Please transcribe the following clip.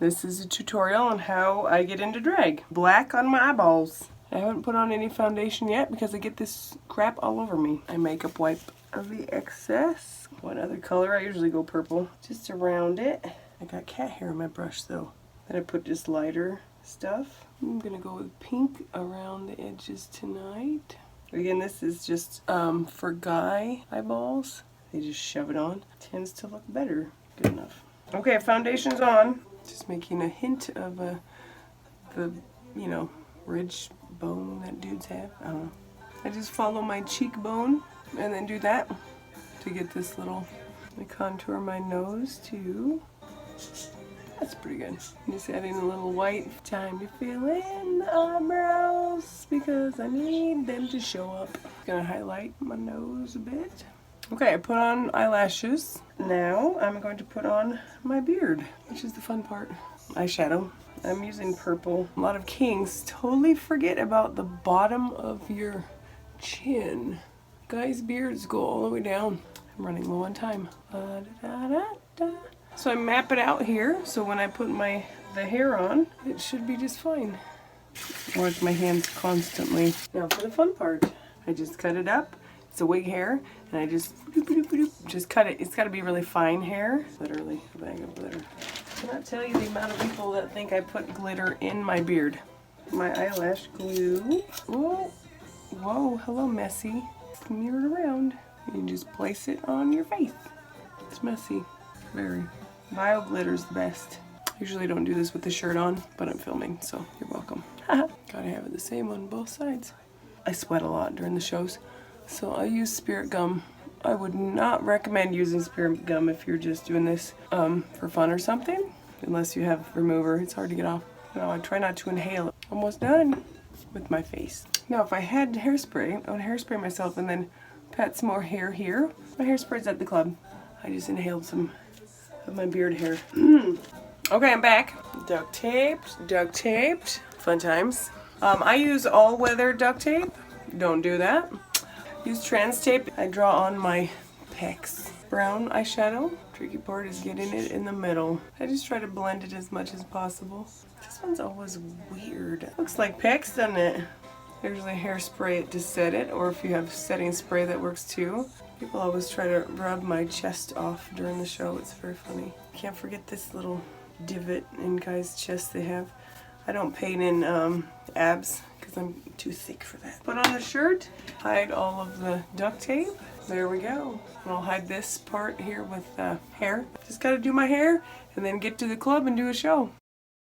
This is a tutorial on how I get into drag. Black on my eyeballs. I haven't put on any foundation yet because I get this crap all over me. I makeup wipe the excess. What other color? I usually go purple. Just around it. I got cat hair on my brush though. Then I put just lighter stuff. I'm gonna go with pink around the edges tonight. Again, this is just for guy eyeballs. They just shove it on. Tends to look better. Good enough. Okay, foundation's on. Just making a hint of the, you know, ridge bone that dudes have. I don't know. I just follow my cheekbone and then do that to get this little, I contour my nose too. That's pretty good. Just adding a little white. Time to fill in the eyebrows because I need them to show up. Gonna highlight my nose a bit. Okay, I put on eyelashes. Now I'm going to put on my beard, which is the fun part. Eyeshadow. I'm using purple. A lot of kings totally forget about the bottom of your chin. Guys' beards go all the way down. I'm running low on time. So I map it out here, so when I put the hair on, it should be just fine. I wash my hands constantly. Now for the fun part. I just cut it up. It's a wig hair, and I just cut it. It's got to be really fine hair. Literally a bag of glitter. I cannot tell you the amount of people that think I put glitter in my beard. My eyelash glue. Whoa, whoa, hello messy. Smear it around. You just place it on your face. It's messy, very. Bio glitter's the best. Usually don't do this with the shirt on, but I'm filming, so you're welcome. Gotta have it the same on both sides. I sweat a lot during the shows, so I use spirit gum. I would not recommend using spirit gum if you're just doing this for fun or something, unless you have remover. It's hard to get off. No, I try not to inhale it. Almost done with my face. Now, if I had hairspray, I would hairspray myself and then pat some more hair here. My hairspray's at the club. I just inhaled some of my beard hair. Okay, I'm back. Duct taped. Fun times. I use all-weather duct tape. Don't do that. Use trans tape. I draw on my pecs. Brown eyeshadow. Tricky part is getting it in the middle. I just try to blend it as much as possible. This one's always weird. Looks like pecs, doesn't it? I usually hairspray it to set it, or if you have setting spray that works too. People always try to rub my chest off during the show. It's very funny. Can't forget this little divot in guys' chest they have. I don't paint in abs because I'm too thick for that. Put on the shirt, hide all of the duct tape. There we go. And I'll hide this part here with hair. Just gotta do my hair and then get to the club and do a show.